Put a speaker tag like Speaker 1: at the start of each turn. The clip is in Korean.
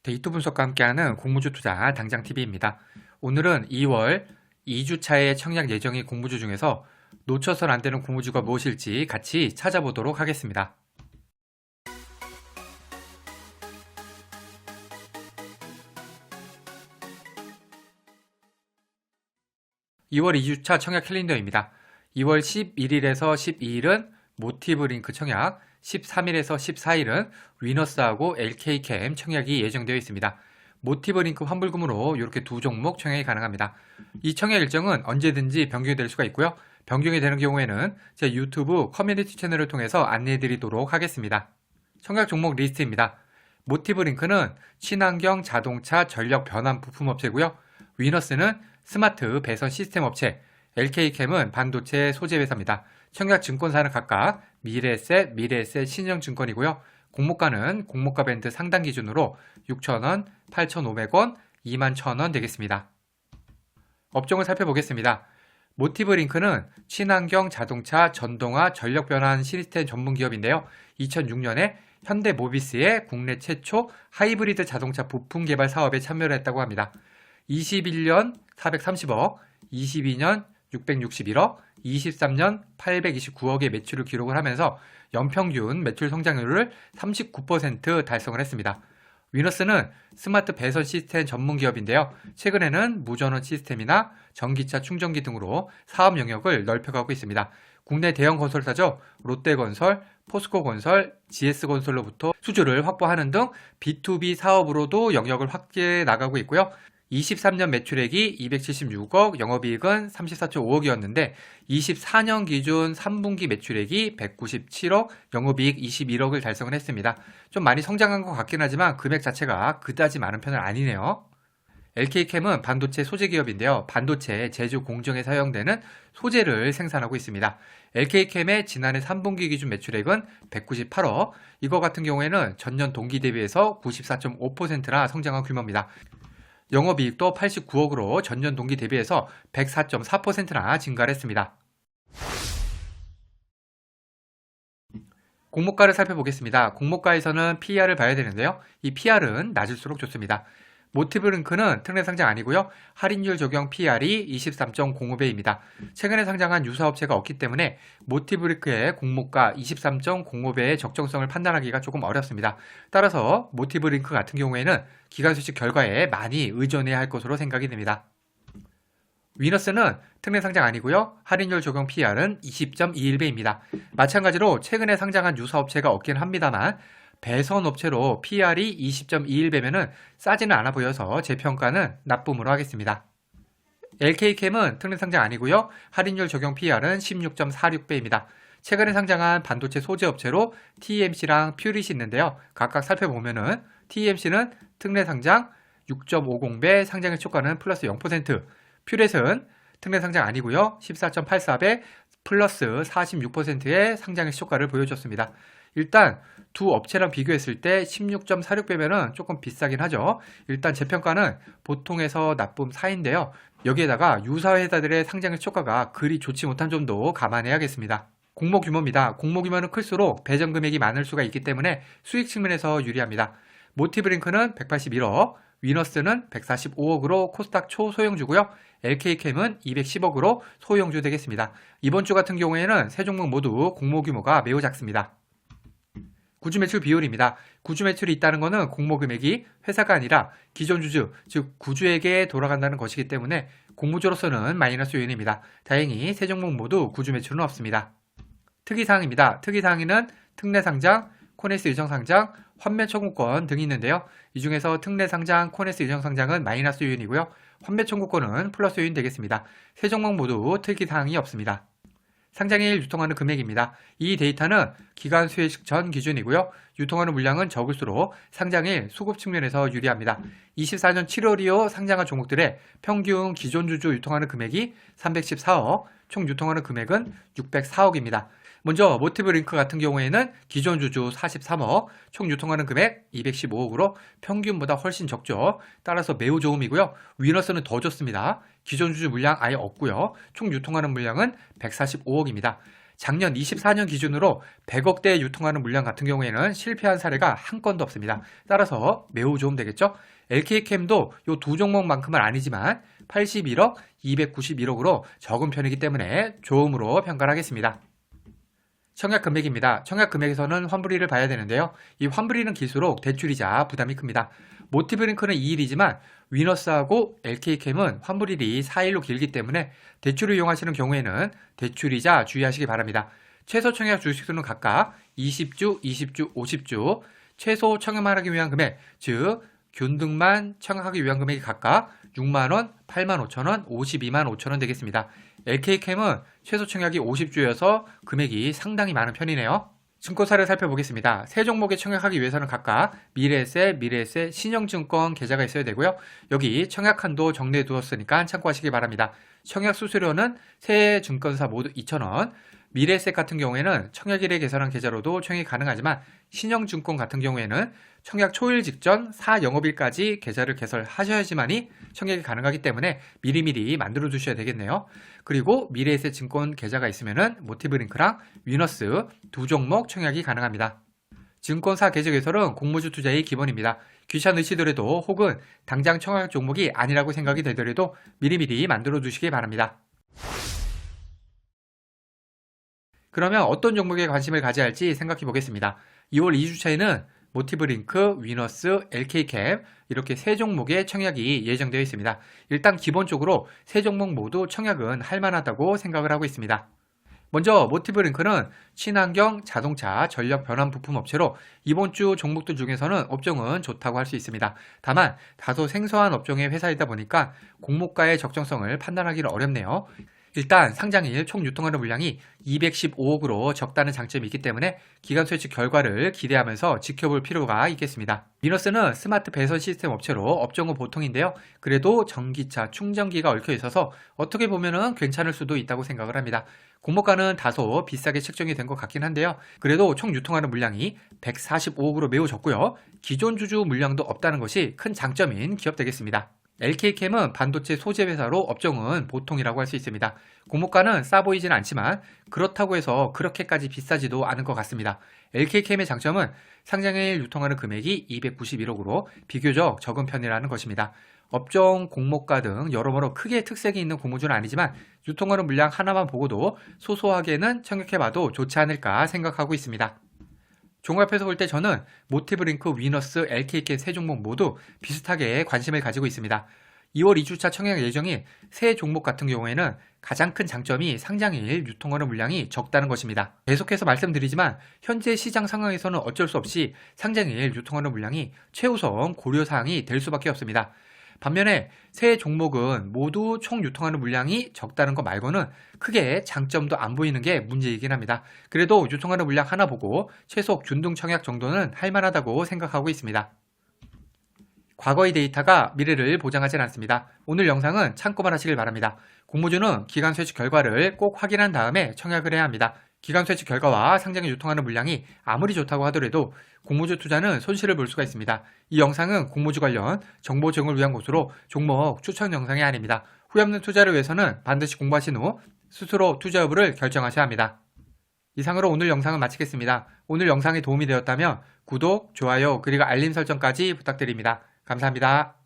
Speaker 1: 데이터 분석과 함께하는 공모주 투자 당장TV입니다. 오늘은 2월 2주차의 청약 예정인 공모주 중에서 놓쳐선 안 되는 공모주가 무엇일지 같이 찾아보도록 하겠습니다. (2월 2주차) 청약 캘린더입니다. 2월 11일에서 12일은 모티브링크 청약, 13일에서 14일은 위너스하고 LK캠 청약이 예정되어 있습니다. 모티브링크 환불금으로 이렇게 두 종목 청약이 가능합니다. 이 청약 일정은 언제든지 변경이 될 수가 있고요. 변경이 되는 경우에는 제 유튜브 커뮤니티 채널을 통해서 안내해 드리도록 하겠습니다. 청약 종목 리스트입니다. 모티브링크는 친환경 자동차 전력 변환 부품 업체고요. 위너스는 스마트 배선 시스템 업체, LK캠은 반도체 소재 회사입니다. 청약 증권사는 각각 미래에셋, 신영증권이고요. 공모가는 공모가 밴드 상단 기준으로 6,000원, 8,500원, 21,000원 되겠습니다. 업종을 살펴보겠습니다. 모티브링크는 친환경 자동차 전동화 전력 변환 시스템 전문 기업인데요. 2006년에 현대모비스의 국내 최초 하이브리드 자동차 부품 개발 사업에 참여를 했다고 합니다. 21년 430억, 22년 661억, 23년 829억의 매출을 기록을 하면서 연평균 매출 성장률을 39% 달성을 했습니다. 위너스는 스마트 배선 시스템 전문 기업인데요. 최근에는 무전원 시스템이나 전기차 충전기 등으로 사업 영역을 넓혀가고 있습니다. 국내 대형 건설사죠. 롯데건설, 포스코건설, GS건설로부터 수주를 확보하는 등 B2B 사업으로도 영역을 확대해 나가고 있고요. 23년 매출액이 276억, 영업이익은 34.5억이었는데 24년 기준 3분기 매출액이 197억, 영업이익 21억을 달성을 했습니다. 좀 많이 성장한 것 같긴 하지만 금액 자체가 그다지 많은 편은 아니네요. LK캠은 반도체 소재 기업인데요. 반도체 제조 공정에 사용되는 소재를 생산하고 있습니다. LK캠의 지난해 3분기 기준 매출액은 198억, 이거 같은 경우에는 전년 동기 대비해서 94.5%나 성장한 규모입니다. 영업이익도 89억으로 전년 동기 대비해서 104.4%나 증가를 했습니다. 공모가를 살펴보겠습니다. 공모가에서는 PER을 봐야 되는데요. 이 PER은 낮을수록 좋습니다. 모티브링크는 특례 상장 아니고요. 할인율 적용 PER이 23.05배입니다. 최근에 상장한 유사업체가 없기 때문에 모티브링크의 공모가 23.05배의 적정성을 판단하기가 조금 어렵습니다. 따라서 모티브링크 같은 경우에는 기관 수식 결과에 많이 의존해야 할 것으로 생각이 됩니다. 위너스는 특례 상장 아니고요. 할인율 적용 PER은 20.21배입니다. 마찬가지로 최근에 상장한 유사업체가 없긴 합니다만 배선 업체로 PER이 20.21배면은 싸지는 않아 보여서 제 평가는 나쁨으로 하겠습니다. LK캠은 특례 상장 아니고요. 할인율 적용 PER은 16.46배입니다. 최근에 상장한 반도체 소재 업체로 TMC랑 퓨릿이 있는데요. 각각 살펴보면은 TMC는 특례 상장 6.50배, 상장의 초과는 플러스 0%, 퓨릿은 특례 상장 아니고요. 14.84배, 플러스 46%의 상장의 초과를 보여줬습니다. 일단 두 업체랑 비교했을 때 16.46배면은 조금 비싸긴 하죠. 일단 제 평가는 보통에서 나쁨 사이인데요. 여기에다가 유사 회사들의 상장의 초과가 그리 좋지 못한 점도 감안해야겠습니다. 공모 규모입니다. 공모 규모는 클수록 배정 금액이 많을 수가 있기 때문에 수익 측면에서 유리합니다. 모티브링크는 181억, 위너스는 145억으로 코스닥 초소형주고요. LK캠은 210억으로 소형주 되겠습니다. 이번 주 같은 경우에는 세 종목 모두 공모 규모가 매우 작습니다. 구주 매출 비율입니다. 구주 매출이 있다는 것은 공모 금액이 회사가 아니라 기존 주주, 즉 구주에게 돌아간다는 것이기 때문에 공모주로서는 마이너스 요인입니다. 다행히 세 종목 모두 구주 매출은 없습니다. 특이사항입니다. 특이사항에는 특례 상장, 코네스 의정 상장, 환매 청구권 등이 있는데요. 이 중에서 특례 상장, 코네스 의정 상장은 마이너스 요인이고요. 환매 청구권은 플러스 요인 되겠습니다. 세 종목 모두 특이사항이 없습니다. 상장일 유통하는 금액입니다. 이 데이터는 기간 수혜식 전 기준이고요. 유통하는 물량은 적을수록 상장일 수급 측면에서 유리합니다. 24년 7월 이후 상장한 종목들의 평균 기존 주주 유통하는 금액이 314억, 총 유통하는 금액은 604억입니다. 먼저 모티브링크 같은 경우에는 기존 주주 43억, 총 유통하는 금액 215억으로 평균보다 훨씬 적죠. 따라서 매우 좋음이고요. 위너스는 더 좋습니다. 기존 주주 물량 아예 없고요. 총 유통하는 물량은 145억입니다. 작년 24년 기준으로 100억대 유통하는 물량 같은 경우에는 실패한 사례가 한 건도 없습니다. 따라서 매우 좋으면 되겠죠? LK캠도 이 두 종목만큼은 아니지만 81억, 291억으로 적은 편이기 때문에 좋음으로 평가를 하겠습니다. 청약 금액입니다. 청약 금액에서는 환불위를 봐야 되는데요. 이 환불위는 길수록 대출이자 부담이 큽니다. 모티브링크는 2일이지만 위너스하고 LK캠은 환불일이 4일로 길기 때문에 대출을 이용하시는 경우에는 대출이자 주의하시기 바랍니다. 최소 청약 주식수는 각각 20주, 20주, 50주, 최소 청약만 하기 위한 금액, 즉 균등만 청약하기 위한 금액이 각각 6만원, 8만 5천원, 52만 5천원 되겠습니다. LK캠은 최소 청약이 50주여서 금액이 상당히 많은 편이네요. 증권사를 살펴보겠습니다. 세 종목에 청약하기 위해서는 각각 미래에셋, 신영증권 계좌가 있어야 되고요. 여기 청약 한도 정리해 두었으니까 참고하시기 바랍니다. 청약 수수료는 세 증권사 모두 2,000원, 미래에셋 같은 경우에는 청약일에 개설한 계좌로도 청약이 가능하지만 신영증권 같은 경우에는 청약 초일 직전 4영업일까지 계좌를 개설하셔야지만이 청약이 가능하기 때문에 미리미리 만들어 두셔야 되겠네요. 그리고 미래에셋 증권 계좌가 있으면은 모티브링크랑 위너스 두 종목 청약이 가능합니다. 증권사 계좌 개설은 공모주 투자의 기본입니다. 귀찮으시더라도 혹은 당장 청약 종목이 아니라고 생각이 되더라도 미리미리 만들어 두시기 바랍니다. 그러면 어떤 종목에 관심을 가져야 할지 생각해 보겠습니다. 2월 2주차에는 모티브링크, 위너스, LK캠 이렇게 세 종목의 청약이 예정되어 있습니다. 일단 기본적으로 세 종목 모두 청약은 할만하다고 생각을 하고 있습니다. 먼저 모티브링크는 친환경 자동차 전력 변환 부품 업체로 이번 주 종목들 중에서는 업종은 좋다고 할 수 있습니다. 다만 다소 생소한 업종의 회사이다 보니까 공모가의 적정성을 판단하기는 어렵네요. 일단 상장일 총 유통하는 물량이 215억으로 적다는 장점이 있기 때문에 기간 소유치 결과를 기대하면서 지켜볼 필요가 있겠습니다. 위너스는 스마트 배선 시스템 업체로 업종은 보통인데요. 그래도 전기차 충전기가 얽혀 있어서 어떻게 보면은 괜찮을 수도 있다고 생각을 합니다. 공모가는 다소 비싸게 책정이 된 것 같긴 한데요. 그래도 총 유통하는 물량이 145억으로 매우 적고요. 기존 주주 물량도 없다는 것이 큰 장점인 기업 되겠습니다. LK캠은 반도체 소재 회사로 업종은 보통이라고 할 수 있습니다. 공모가는 싸 보이진 않지만 그렇다고 해서 그렇게까지 비싸지도 않은 것 같습니다. LK캠의 장점은 상장일 유통하는 금액이 291억으로 비교적 적은 편이라는 것입니다. 업종, 공모가 등 여러모로 크게 특색이 있는 공모주는 아니지만 유통하는 물량 하나만 보고도 소소하게는 청약해봐도 좋지 않을까 생각하고 있습니다. 종합해서 볼 때 저는 모티브링크, 위너스, LK캠 세 종목 모두 비슷하게 관심을 가지고 있습니다. 2월 2주차 청약 예정인 세 종목 같은 경우에는 가장 큰 장점이 상장일 유통하는 물량이 적다는 것입니다. 계속해서 말씀드리지만 현재 시장 상황에서는 어쩔 수 없이 상장일 유통하는 물량이 최우선 고려사항이 될 수밖에 없습니다. 반면에 세 종목은 모두 총 유통하는 물량이 적다는 것 말고는 크게 장점도 안 보이는 게 문제이긴 합니다. 그래도 유통하는 물량 하나 보고 최소 균등 청약 정도는 할만하다고 생각하고 있습니다. 과거의 데이터가 미래를 보장하진 않습니다. 오늘 영상은 참고만 하시길 바랍니다. 공모주는 기간 소유치 결과를 꼭 확인한 다음에 청약을 해야 합니다. 기간 소유치 결과와 상장에 유통하는 물량이 아무리 좋다고 하더라도 공모주 투자는 손실을 볼 수가 있습니다. 이 영상은 공모주 관련 정보 제공을 위한 것으로 종목 추천 영상이 아닙니다. 후회 없는 투자를 위해서는 반드시 공부하신 후 스스로 투자 여부를 결정하셔야 합니다. 이상으로 오늘 영상을 마치겠습니다. 오늘 영상이 도움이 되었다면 구독, 좋아요, 그리고 알림 설정까지 부탁드립니다. 감사합니다.